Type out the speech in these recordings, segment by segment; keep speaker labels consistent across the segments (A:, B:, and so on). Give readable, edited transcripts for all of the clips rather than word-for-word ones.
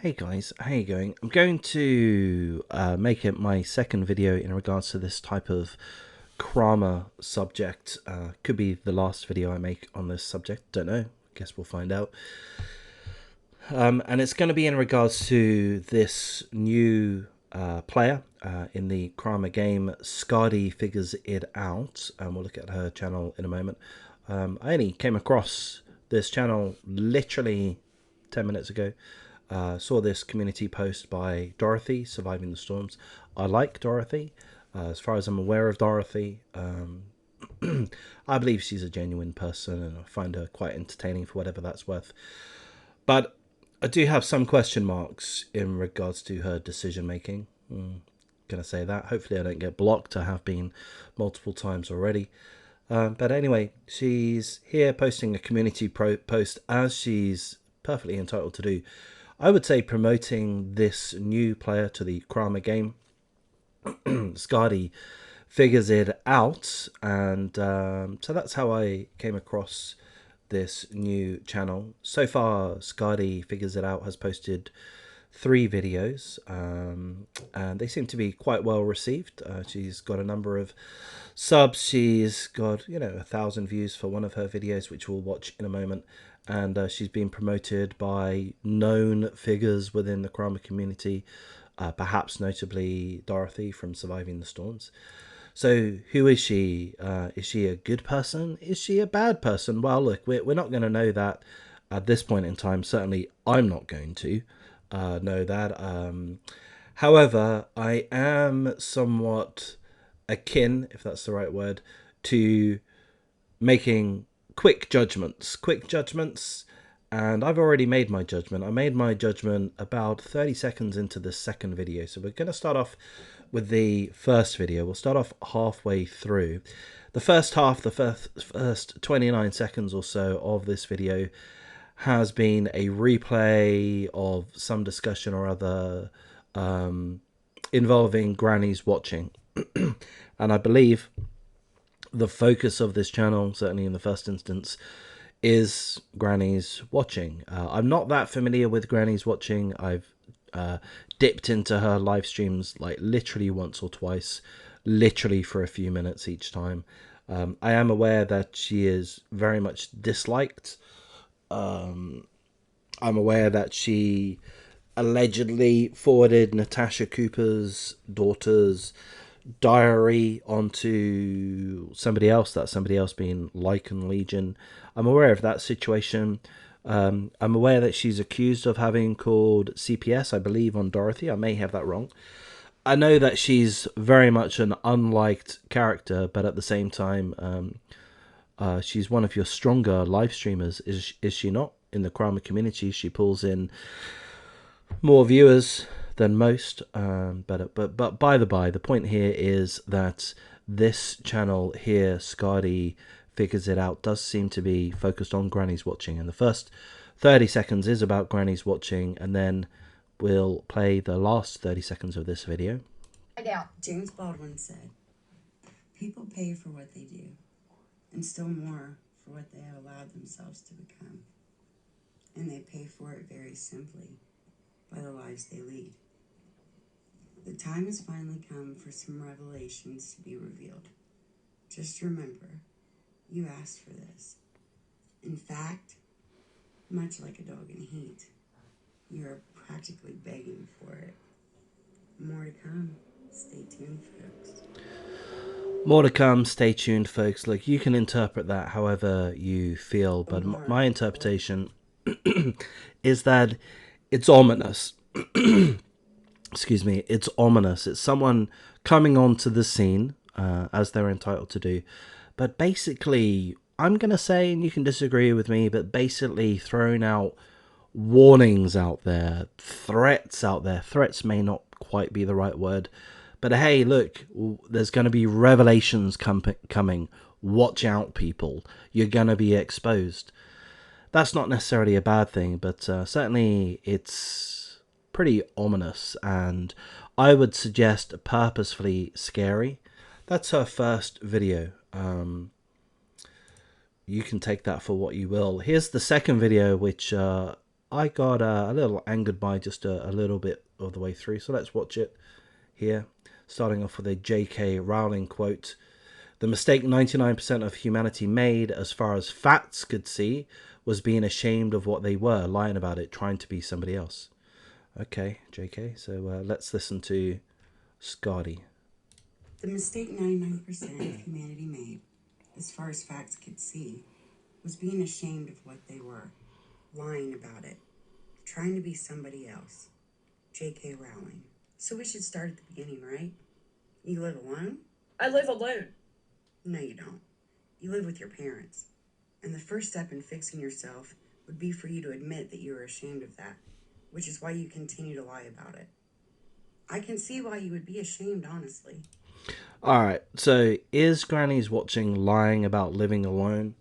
A: Hey guys, how you going? I'm going to make it my second video in regards to this type of Crama subject. Could be the last video I make on this subject, don't know, guess we'll find out. And it's going to be in regards to this new player in the Crama game, Skađi Figures It Out, and we'll look at her channel in a moment. I only came across this channel literally 10 minutes ago. Saw this community post by Dorothy, Surviving the Storms. I like Dorothy. As far as I'm aware of Dorothy, I believe she's a genuine person and I find her quite entertaining for whatever that's worth. But I do have some question marks in regards to her decision making. Gonna say that. Hopefully I don't get blocked. I have been multiple times already. But anyway, she's here posting a community post, as she's perfectly entitled to do. I would say promoting this new player to the Crama game. Skađi Figures It Out, and so that's how I came across this new channel. So far, Skađi Figures It Out has posted 3 videos, and they seem to be quite well received. She's got a number of subs. She's got 1,000 views for one of her videos, which we'll watch in a moment. And she's been promoted by known figures within the Crama community, perhaps notably Dorothy from Surviving the Storms. So who is she? Is she a good person? Is she a bad person? Well, look, we're not going to know that at this point in time. Certainly I'm not going to know that. However, I am somewhat akin, if that's the right word, to making quick judgments, and I've already made my judgment. I made my judgment about 30 seconds into the second video. So we're going to start off with the first video. We'll start off halfway through. The first half, the first 29 seconds or so of this video has been a replay of some discussion or other involving grannies watching. And I believe the focus of this channel, certainly in the first instance, is grannies watching. I'm not that familiar with grannies watching. I've dipped into her live streams like literally once or twice, literally for a few minutes each time. I am aware that she is very much disliked. I'm aware that she allegedly forwarded Natasha Cooper's daughter's diary onto somebody else, that somebody else being Lycan Legion. I'm aware of that situation. I'm aware that she's accused of having called CPS, I believe, on Dorothy. I may have that wrong. I know that she's very much an unliked character, but at the same time, she's one of your stronger live streamers, is she not? In the Crama community, she pulls in more viewers than most, but by the by, the point here is that this channel here, Skađi Figures It Out, does seem to be focused on grannies watching, and the first 30 seconds is about grannies watching, and then we'll play the last 30 seconds of this video.
B: James Baldwin said, "People pay for what they do, and still more for what they have allowed themselves to become. And they pay for it very simply, by the lives they lead. The time has finally come for some revelations to be revealed. Just remember, you asked for this. In fact, much like a dog in heat, you are practically begging for it. More to come. Stay tuned, folks."
A: More to come, stay tuned, folks. Look, you can interpret that however you feel, but my interpretation is that it's ominous. Excuse me, it's ominous. It's someone coming onto the scene, as they're entitled to do, but basically, I'm going to say, and you can disagree with me, but basically throwing out warnings out there, threats out there. Threats may not quite be the right word, but hey, look, there's going to be revelations coming. Watch out, people. You're going to be exposed. That's not necessarily a bad thing, but certainly it's pretty ominous, and I would suggest purposefully scary. That's her first video. You can take that for what you will. Here's the second video, which I got a little angered by just a little bit of the way through. So let's watch it here. Starting off with a J.K. Rowling quote. The mistake 99% of humanity made, as far as facts could see, was being ashamed of what they were, lying about it, trying to be somebody else. Okay, J.K., so let's listen to Skađi.
B: The mistake 99% of humanity made, as far as facts could see, was being ashamed of what they were, lying about it, trying to be somebody else. J.K. Rowling. So we should start at the beginning, right? You live alone?
C: I live alone.
B: No, you don't. You live with your parents. And the first step in fixing yourself would be for you to admit that you are ashamed of that, which is why you continue to lie about it. I can see why you would be ashamed, honestly.
A: Alright, so is grannyswatching lying about living alone?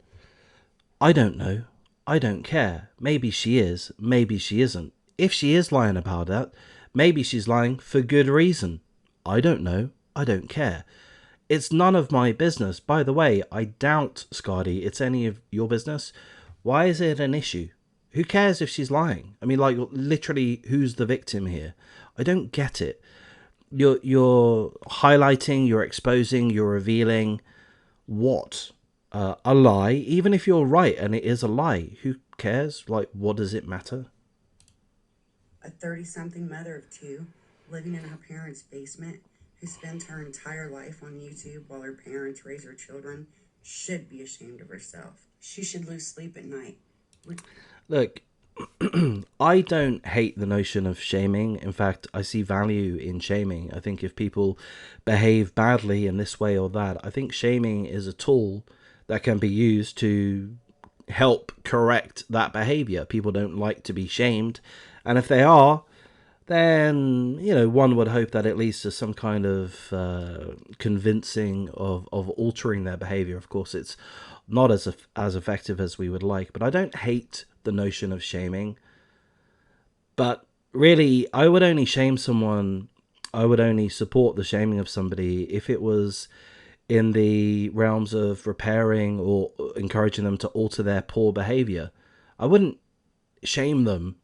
A: I don't know. I don't care. Maybe she is, maybe she isn't. If she is lying about that, maybe she's lying for good reason. I don't know. I don't care. It's none of my business. By the way, I doubt, Skađi, it's any of your business. Why is it an issue? Who cares if she's lying? I mean, like, literally, who's the victim here? I don't get it. You're highlighting, you're exposing, you're revealing what? A lie? Even if you're right and it is a lie, who cares? Like, what does it matter?
B: A 30-something mother of two, living in her parents' basement, who spends her entire life on YouTube while her parents raise her children, should be ashamed of herself. She should lose sleep at night.
A: Look, I don't hate the notion of shaming. In fact, I see value in shaming. I think if people behave badly in this way or that, I think shaming is a tool that can be used to help correct that behavior. People don't like to be shamed. And if they are, then, you know, one would hope that at least there's some kind of convincing of altering their behavior. Of course, it's not as effective as we would like, but I don't hate the notion of shaming. But really, I would only shame someone, I would only support the shaming of somebody if it was in the realms of repairing or encouraging them to alter their poor behavior. I wouldn't shame them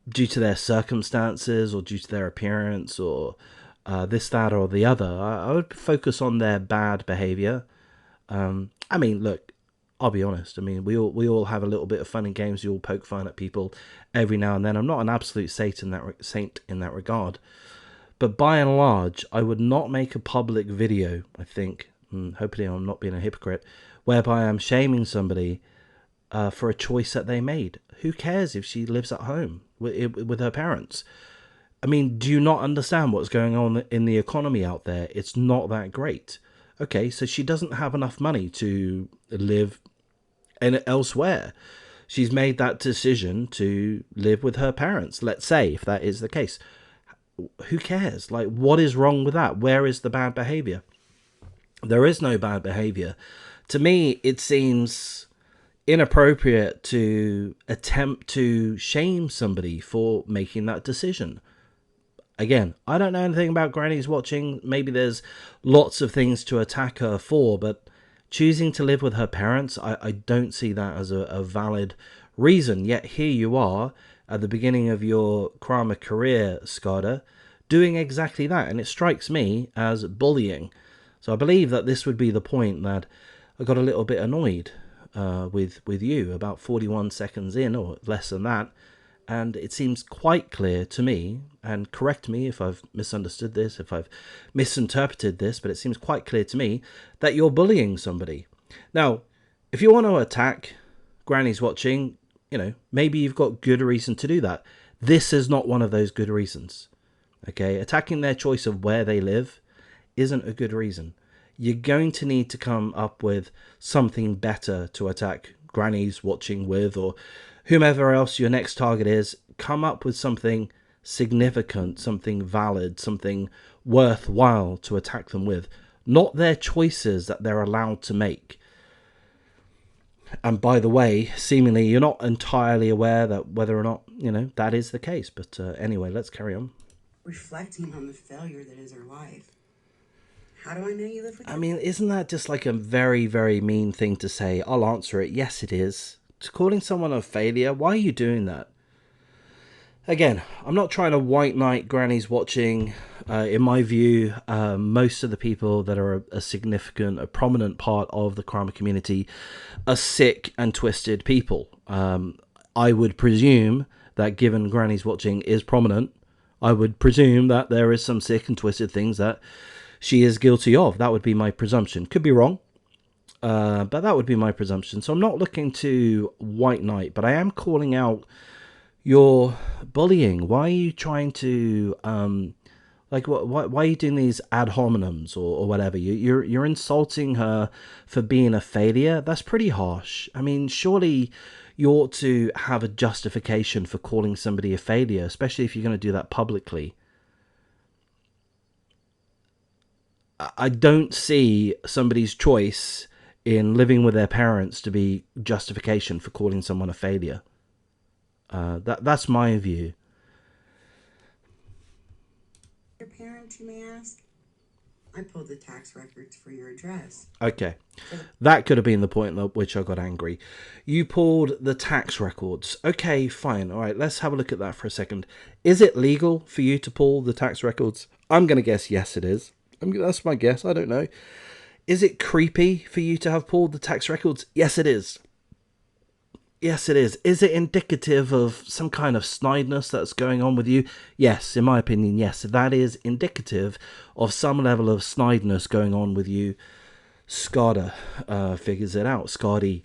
A: due to their circumstances or due to their appearance or this, that, or the other. I would focus on their bad behavior. I mean, look, I'll be honest. I mean, we all have a little bit of fun and games. We all poke fun at people every now and then. I'm not an absolute saint in that regard. But by and large, I would not make a public video, I think, hopefully I'm not being a hypocrite, whereby I'm shaming somebody for a choice that they made. Who cares if she lives at home with her parents? I mean, do you not understand what's going on in the economy out there? It's not that great. Okay, so she doesn't have enough money to live elsewhere. She's made that decision to live with her parents, let's say, if that is the case. Who cares? Like, what is wrong with that? Where is the bad behavior? There is no bad behavior. To me, it seems inappropriate to attempt to shame somebody for making that decision. Again, I don't know anything about grannyswatching. Maybe there's lots of things to attack her for, but choosing to live with her parents, I don't see that as a valid reason. Yet here you are at the beginning of your Crama career, Skađi, doing exactly that, and it strikes me as bullying. So I believe that this would be the point that I got a little bit annoyed with you about 41 seconds in, or less than that, and it seems quite clear to me, and correct me if I've misunderstood this, if I've misinterpreted this, but it seems quite clear to me that you're bullying somebody. Now, if you want to attack grannyswatching, you know, maybe you've got good reason to do that. This is not one of those good reasons. Okay, attacking their choice of where they live isn't a good reason. You're going to need to come up with something better to attack grannyswatching with, or whomever else your next target is. Come up with something significant, something valid, something worthwhile to attack them with, not their choices that they're allowed to make. And by the way, seemingly you're not entirely aware that whether or not, you know, that is the case. But anyway, let's carry on.
B: Reflecting on the failure that is her life. How do I know you live with
A: I mean, isn't that just like a very, very mean thing to say? I'll answer it. Yes, it is. calling someone a failure. Why are you doing that? Again, I'm not trying to white knight grannies watching. In my view, most of the people that are a significant, a prominent part of the Crama community are sick and twisted people. I would presume that given grannies watching is prominent, I would presume that there is some sick and twisted things that she is guilty of. That would be my presumption. Could be wrong, but that would be my presumption. So I'm not looking to white knight, but I am calling out your bullying. Why are you trying to like why are you doing these ad hominems or whatever? You're insulting her for being a failure. That's pretty harsh. I mean, surely you ought to have a justification for calling somebody a failure, especially if you're going to do that publicly. I don't see somebody's choice in living with their parents to be justification for calling someone a failure. That's my view.
B: Your parents, you may ask? I pulled the tax records for your address.
A: Okay, that could have been the point at which I got angry. You pulled the tax records. Okay, fine. All right, let's have a look at that for a second. Is it legal for you to pull the tax records? I'm going to guess yes, it is. That's my guess. I don't know. Is it creepy for you to have pulled the tax records? Yes, it is. Yes, it is. Is it indicative of some kind of snideness that's going on with you? Yes, in my opinion, yes. That is indicative of some level of snideness going on with you. Skađi figures it out. Skađi.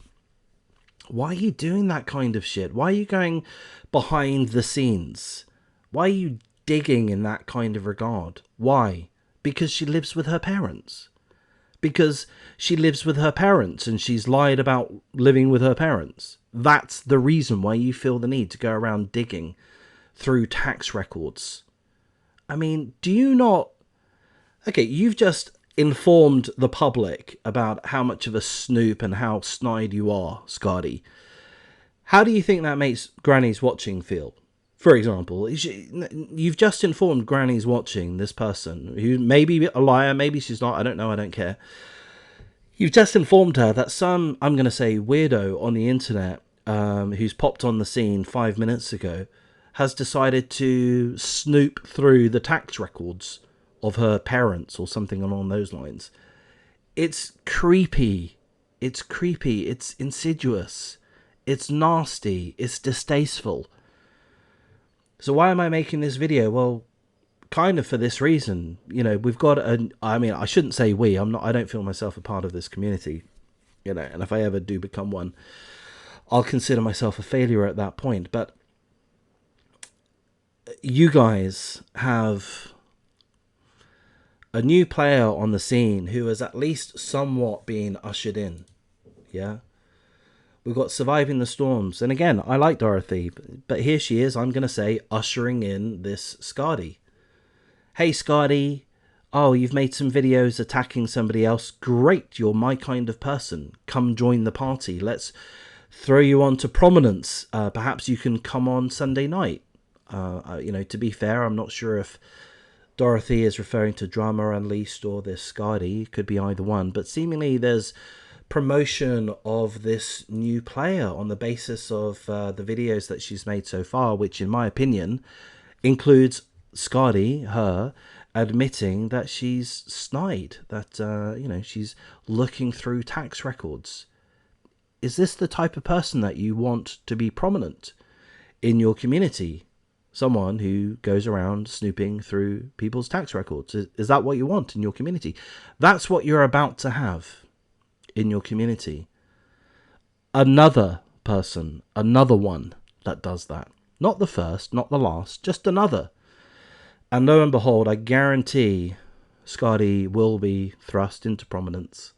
A: Why are you doing that kind of shit? Why are you going behind the scenes? Why are you digging in that kind of regard? Why? Because she lives with her parents. Because she lives with her parents and she's lied about living with her parents. That's the reason why you feel the need to go around digging through tax records. I mean, do you not... Okay, you've just informed the public about how much of a snoop and how snide you are, Skađi. How do you think that makes grannies watching feel? For example, you've just informed grannies watching, this person, who may be a liar, maybe she's not, I don't know, I don't care. You've just informed her that some, I'm going to say, weirdo on the internet who's popped on the scene 5 minutes ago has decided to snoop through the tax records of her parents or something along those lines. It's creepy. It's creepy. It's insidious. It's nasty. It's distasteful. So why am I making this video? Well, kind of for this reason. You know, we've got I mean, I shouldn't say we. I don't feel myself a part of this community. You know, and if I ever do become one, I'll consider myself a failure at that point. But you guys have a new player on the scene who has at least somewhat been ushered in. Yeah. We've got Surviving the Storms. And again, I like Dorothy, but here she is, I'm going to say, ushering in this Skađi. Hey, Skađi. Oh, you've made some videos attacking somebody else. Great, you're my kind of person. Come join the party. Let's throw you on to prominence. Perhaps you can come on Sunday night. You know, to be fair, I'm not sure if Dorothy is referring to Drama Unleashed or this Skađi. It could be either one. But seemingly there's promotion of this new player on the basis of the videos that she's made so far, which in my opinion includes Skađi, her, admitting that she's snide, that you know, she's looking through tax records. Is this the type of person that you want to be prominent in your community? Someone who goes around snooping through people's tax records? Is that what you want in your community? That's what you're about to have in your community. Another person, another one that does that. Not the first, not the last, just another. And lo and behold, I guarantee Skađi will be thrust into prominence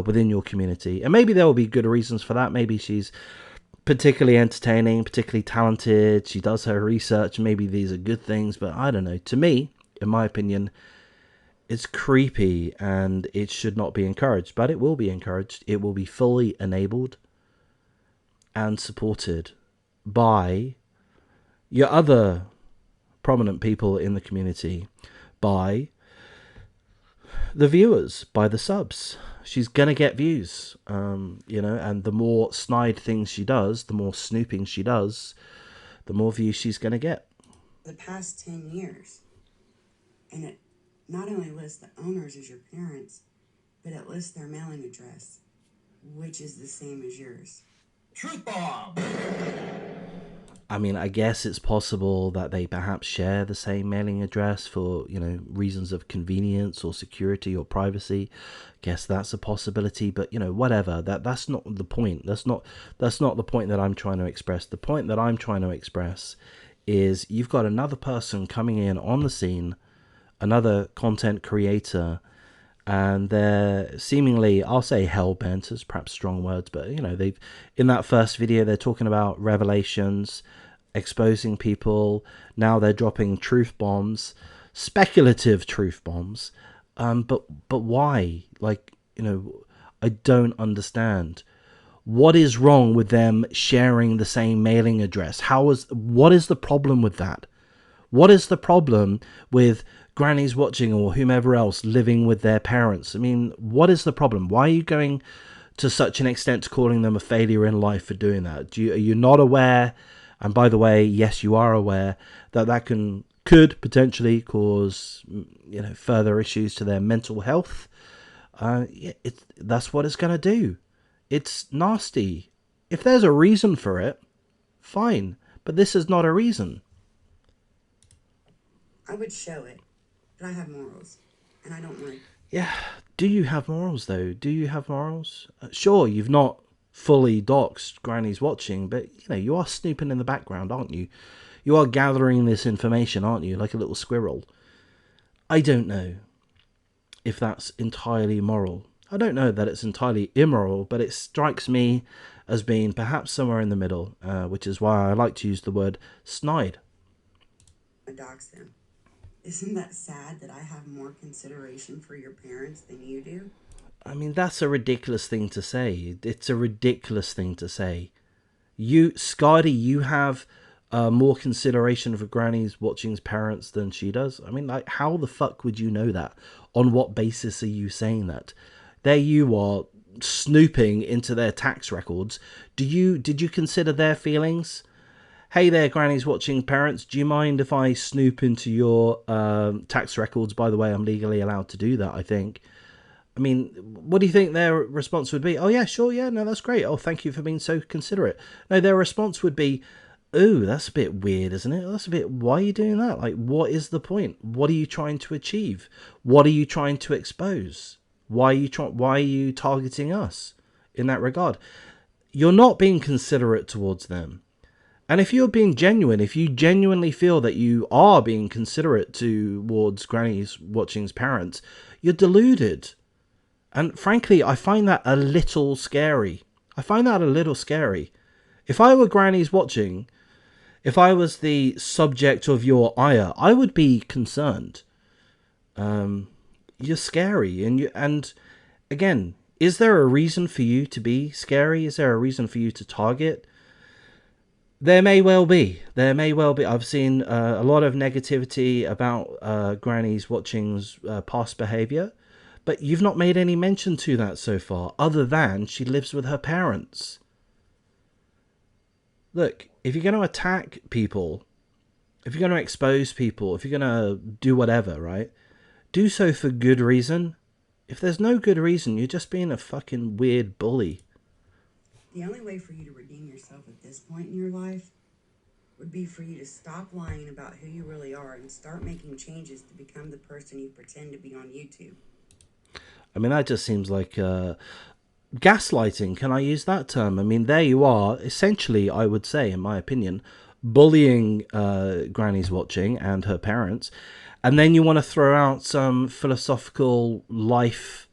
A: within your community. And maybe there will be good reasons for that. Maybe she's particularly entertaining, particularly talented. She does her research. Maybe these are good things, but I don't know. To me, in my opinion, it's creepy and it should not be encouraged, but it will be encouraged. It will be fully enabled and supported by your other prominent people in the community, by The viewers by the subs. She's gonna get views, you know, and the more snide things she does, the more snooping she does, the more views she's gonna get.
B: The past 10 years. And it not only lists the owners as your parents, but it lists their mailing address, which is the same as yours.
C: Truth bomb!
A: I mean, I guess it's possible that they perhaps share the same mailing address for, you know, reasons of convenience or security or privacy. Guess that's a possibility, but you know, whatever. That's not the point. That's not the point that I'm trying to express. The point that I'm trying to express is you've got another person coming in on the scene, another content creator, and they're seemingly, I'll say hell-bent is perhaps strong words, but you know, they've, in that first video they're talking about revelations, exposing people. Now they're dropping truth bombs, speculative truth bombs, but why? Like, you know, I don't understand. What is wrong with them sharing the same mailing address? What is the problem with that? What is the problem with grannies watching or whomever else living with their parents? I mean, what is the problem? Why are you going to such an extent to calling them a failure in life for doing that? Are you not aware? And by the way, yes, you are aware that that could potentially cause, you know, further issues to their mental health. That's what it's going to do. It's nasty. If there's a reason for it, fine. But this is not a reason.
B: I would show it, but I have morals, and I don't want to.
A: Yeah, do you have morals though? Do you have morals? Sure, you've not fully doxed Granny's watching, but you know, you are snooping in the background, aren't you? You are gathering this information, aren't you? Like a little squirrel. I don't know if that's entirely moral. I don't know that it's entirely immoral, but it strikes me as being perhaps somewhere in the middle, which is why I like to use the word snide.
B: Dox them. Isn't that sad that I have more consideration for your parents than you do?
A: I mean, that's a ridiculous thing to say. It's a ridiculous thing to say. You, Skađi, you have more consideration for Granny's watching's parents than she does. I mean, like, how the fuck would you know that? On what basis are you saying that? There you are, snooping into their tax records. Did you consider their feelings? Hey there, Granny's watching parents. Do you mind if I snoop into your tax records? By the way, I'm legally allowed to do that, I think. I mean, what do you think their response would be? Oh, yeah, sure, yeah, no, that's great. Oh, thank you for being so considerate. No, their response would be, ooh, that's a bit weird, isn't it? That's a bit, why are you doing that? Like, what is the point? What are you trying to achieve? What are you trying to expose? Why are you targeting us in that regard? You're not being considerate towards them. And if you're being genuine, if you genuinely feel that you are being considerate towards Granny's watching's parents, you're deluded. And frankly, I find that a little scary. If I were Granny's watching, if I was the subject of your ire, I would be concerned. You're scary. And again, is there a reason for you to be scary? Is there a reason for you to target? There may well be. I've seen a lot of negativity about Granny's watching's past behavior, but you've not made any mention to that so far, other than she lives with her parents. Look, if you're going to attack people, if you're going to expose people, if you're going to do whatever, right, do so for good reason. If there's no good reason, you're just being a fucking weird bully.
B: The only way for you to redeem yourself at this point in your life would be for you to stop lying about who you really are and start making changes to become the person you pretend to be on YouTube.
A: I mean, that just seems like gaslighting. Can I use that term? I mean, there you are, essentially, I would say, in my opinion, bullying Granny's watching and her parents. And then you want to throw out some philosophical life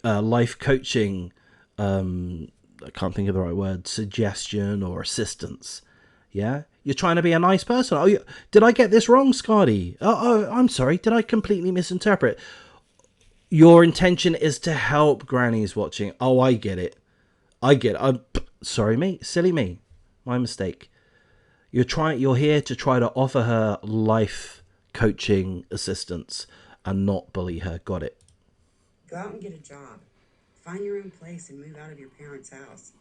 A: coaching, I can't think of the right word, suggestion or assistance. Yeah? You're trying to be a nice person. Oh, did I get this wrong, Skađi? Oh, I'm sorry. Did I completely misinterpret? Your intention is to help Granny's watching. Oh, I get it. I'm sorry, me. Silly me. My mistake. You're here to try to offer her life coaching assistance and not bully her. Got it.
B: Go out and get a job. Find your own place and move out of your parents' house.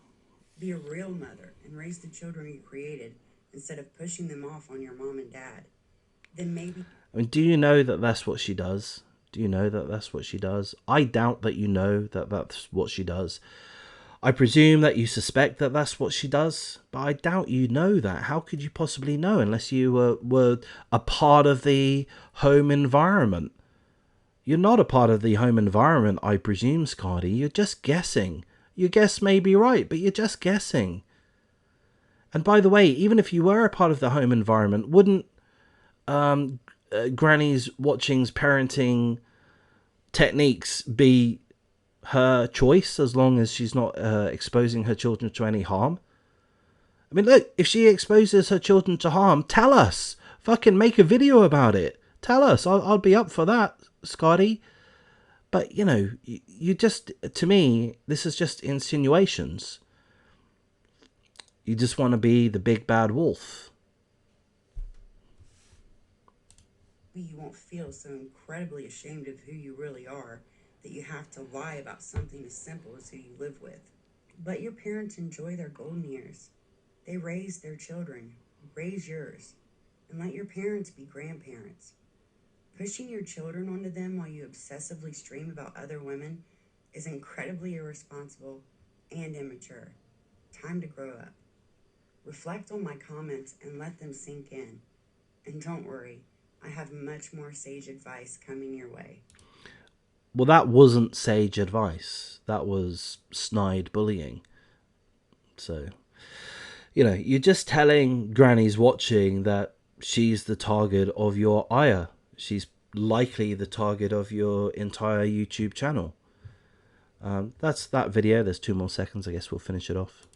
B: Be a real mother and raise the children you created instead of pushing them off on your mom and dad. Then maybe.
A: I mean, do you know that that's what she does? Do you know that that's what she does? I doubt that you know that that's what she does. I presume that you suspect that that's what she does, but I doubt you know that. How could you possibly know unless you were a part of the home environment? You're not a part of the home environment, I presume, Skađi. You're just guessing. Your guess may be right, but you're just guessing. And by the way, even if you were a part of the home environment, wouldn't Granny's watching's parenting techniques be her choice as long as she's not exposing her children to any harm? I mean, look, if she exposes her children to harm, tell us. Fucking make a video about it. Tell us. I'll be up for that, Skađi. But, you know, you just, to me, this is just insinuations. You just want to be the big bad wolf.
B: You won't feel so incredibly ashamed of who you really are that you have to lie about something as simple as who you live with. Let your parents enjoy their golden years. They raise their children. Raise yours. And let your parents be grandparents. Pushing your children onto them while you obsessively stream about other women is incredibly irresponsible and immature. Time to grow up. Reflect on my comments and let them sink in. And don't worry, I have much more sage advice coming your way.
A: Well, that wasn't sage advice. That was snide bullying. So, you know, you're just telling Granny's watching that she's the target of your ire. She's likely the target of your entire YouTube channel. That's that video. There's 2 more seconds. I guess we'll finish it off.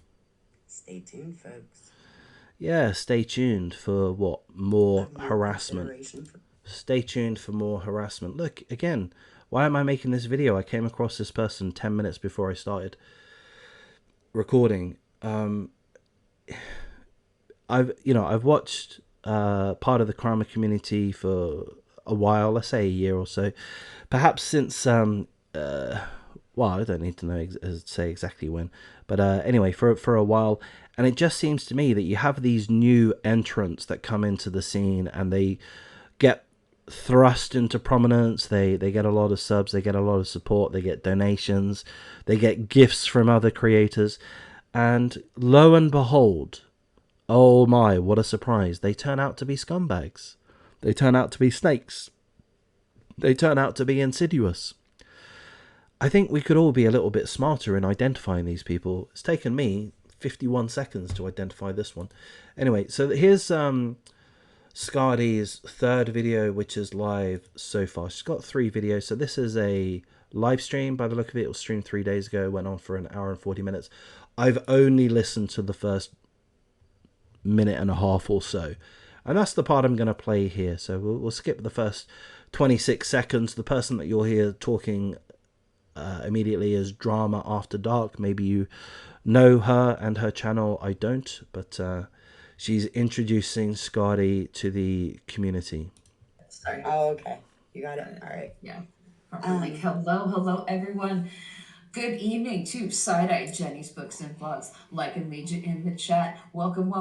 B: Stay tuned, folks.
A: Yeah, stay tuned for what? More harassment. Stay tuned for more harassment. Look, again, why am I making this video? I came across this person 10 minutes before I started recording. I've watched part of the Crama community for a while, let's say a year or so, perhaps since well, I don't need to know say exactly when, but anyway, for a while. And it just seems to me that you have these new entrants that come into the scene and they get thrust into prominence. They get a lot of subs, they get a lot of support, they get donations, they get gifts from other creators, and lo and behold, oh my, what a surprise, they turn out to be scumbags. They turn out to be snakes. They turn out to be insidious. I think we could all be a little bit smarter in identifying these people. It's taken me 51 seconds to identify this one. Anyway, so here's Skađi's third video, which is live so far. She's got 3 videos. So this is a live stream. By the look of it, it was streamed 3 days ago. Went on for 1 hour and 40 minutes. I've only listened to the first minute and a half or so. And that's the part I'm going to play here. So we'll skip the first 26 seconds. The person that you'll hear talking immediately is Drama After Dark. Maybe you know her and her channel. I don't, but she's introducing Skađi to the community.
B: Sorry. Oh, okay. You got it. All right.
C: Yeah. Hello, everyone. Good evening to Side-Eye Jenny's Books and Vlogs. Like and lead you in the chat. Welcome,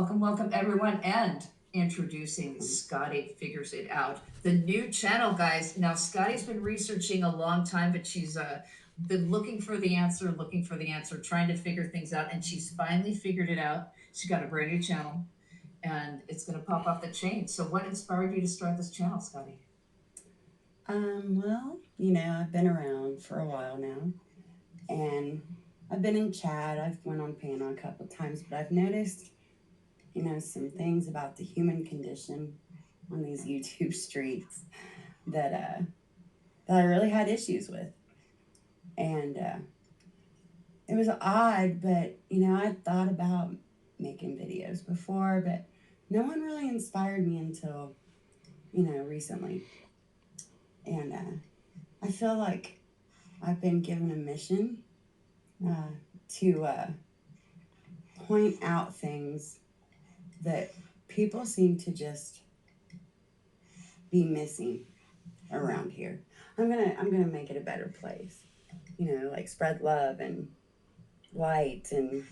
C: everyone. And introducing Skađi Figures It Out, the new channel, guys. Now, Skađi's been researching a long time, but she's been looking for the answer, trying to figure things out, and she's finally figured it out. She got a brand new channel, and it's going to pop off the chain. So what inspired you to start this channel, Skađi?
B: Well, you know, I've been around for a while now, and I've been in chat. I've went on panel a couple times, but I've noticed, you know, some things about the human condition on these YouTube streets that I really had issues with. And it was odd, but, you know, I thought about making videos before, but no one really inspired me until, you know, recently. And I feel like I've been given a mission to point out things that people seem to just be missing around here. I'm gonna make it a better place. like spread love and light and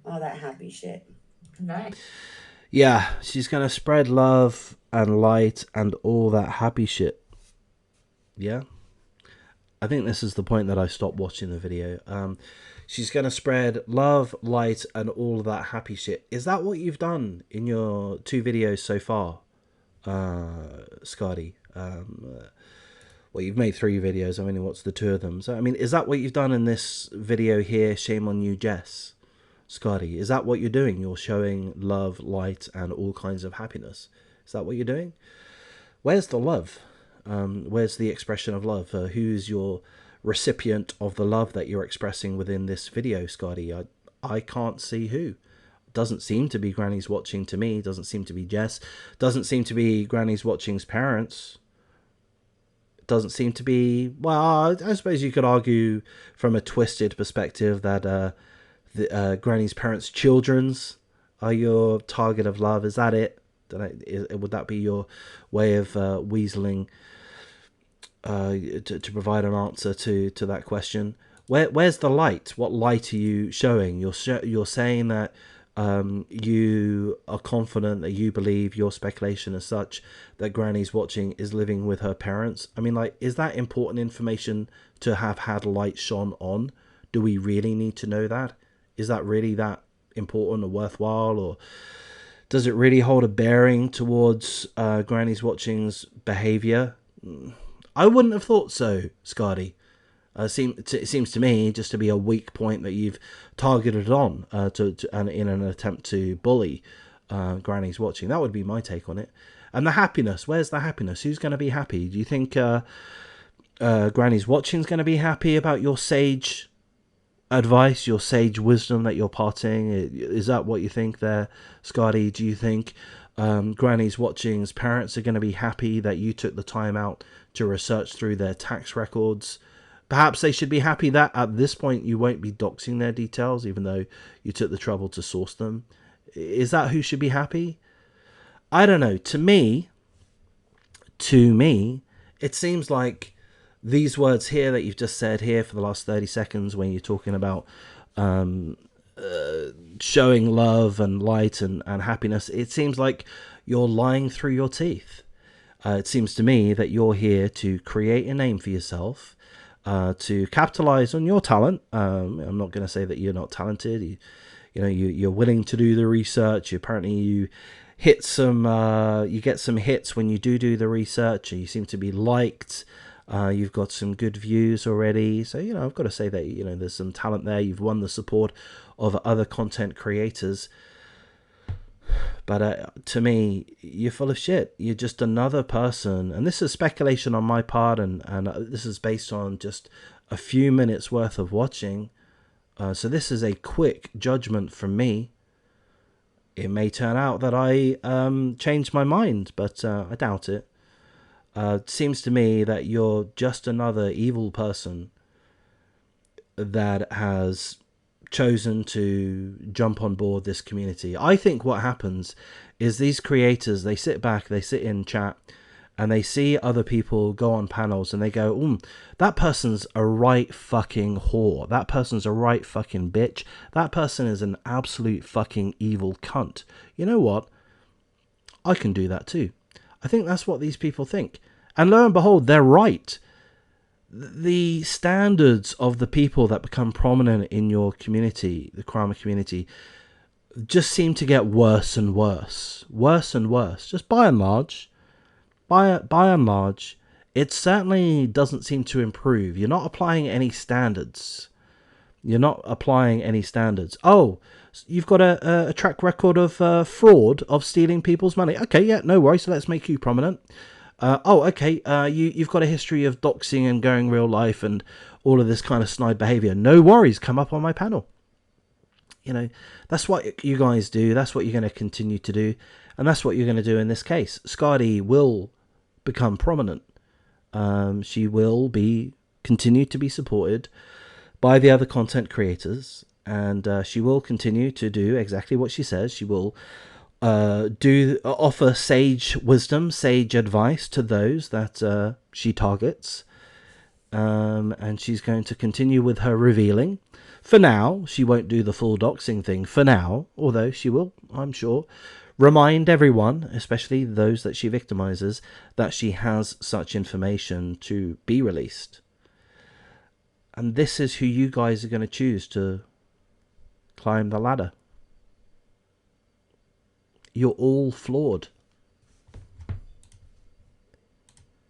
B: all that happy shit.
C: Nice.
A: Yeah, she's going to spread love and light and all that happy shit. Yeah. I think this is the point that I stopped watching the video. She's going to spread love, light, and all of that happy shit. Is that what you've done in your 2 videos so far, Skađi? Well, you've made 3 videos. I mean, what's the 2 of them? So, I mean, is that what you've done in this video here? Shame on you, Jess. Skađi, is that what you're doing? You're showing love, light, and all kinds of happiness. Is that what you're doing? Where's the love? Where's the expression of love? Who's your recipient of the love that you're expressing within this video, Skađi? I can't see who. Doesn't seem to be Granny's Watching to me. Doesn't seem to be Jess. Doesn't seem to be Granny's Watching's parents. Doesn't seem to be... Well, I suppose you could argue from a twisted perspective that Granny's parents' children's are your target of love. Is that it? Would that be your way of weaseling to provide an answer to that question? Where's the light? What light are you showing? You're saying that you are confident, that you believe, your speculation is such that Granny's Watching is living with her parents. I mean, like, is that important information to have had light shone on? Do we really need to know that? Is that really that important or worthwhile, or does it really hold a bearing towards Granny's Watching's behavior? I wouldn't have thought so, Skađi. It seems to me just to be a weak point that you've targeted on and in an attempt to bully Granny's Watching. That would be my take on it. And the happiness, where's the happiness? Who's going to be happy? Do you think Granny's Watching's going to be happy about your sage advice, your sage wisdom that you're parting? Is that what you think there, Skađi? Do you think Granny's Watching's parents are going to be happy that you took the time out to research through their tax records? Perhaps they should be happy that at this point you won't be doxing their details, even though you took the trouble to source them. Is that who should be happy? I don't know. To me, it seems like these words here that you've just said here for the last 30 seconds when you're talking about showing love and light and happiness, it seems like you're lying through your teeth. It seems to me that you're here to create a name for yourself, to capitalize on your talent. I'm not going to say that you're not talented. You're willing to do the research. Apparently you hit some, you get some hits when you do the research. You seem to be liked. You've got some good views already. So, I've got to say that, there's some talent there. You've won the support of other content creators. But to me, you're full of shit. You're just another person. And this is speculation on my part. And this is based on just a few minutes worth of watching. So this is a quick judgment from me. It may turn out that I changed my mind, but I doubt it. It seems to me that you're just another evil person that has chosen to jump on board this community. I think what happens is these creators, they sit back, they sit in chat, and they see other people go on panels and they go, that person's a right fucking whore. That person's a right fucking bitch. That person is an absolute fucking evil cunt. You know what? I can do that too. I think that's what these people think. And lo and behold, they're right. The standards of the people that become prominent in your community, the Crama community, just seem to get worse and worse. Worse and worse. Just by and large. By and large, it certainly doesn't seem to improve. You're not applying any standards. You're not applying any standards. Oh, you've got a track record of fraud, of stealing people's money. Okay, yeah, no worries. So let's make you prominent. Okay, you've got a history of doxing and going real life and all of this kind of snide behavior. No worries, come up on my panel. That's what you guys do. That's what you're going to continue to do. And that's what you're going to do in this case. Skađi will become prominent. She will continue to be supported by the other content creators. And she will continue to do exactly what she says. She will offer sage wisdom, sage advice to those that she targets. and she's going to continue with her revealing. For now, she won't do the full doxing thing for now, although she will, I'm sure, remind everyone, especially those that she victimizes, that she has such information to be released. And this is who you guys are going to choose to climb the ladder. You're all flawed.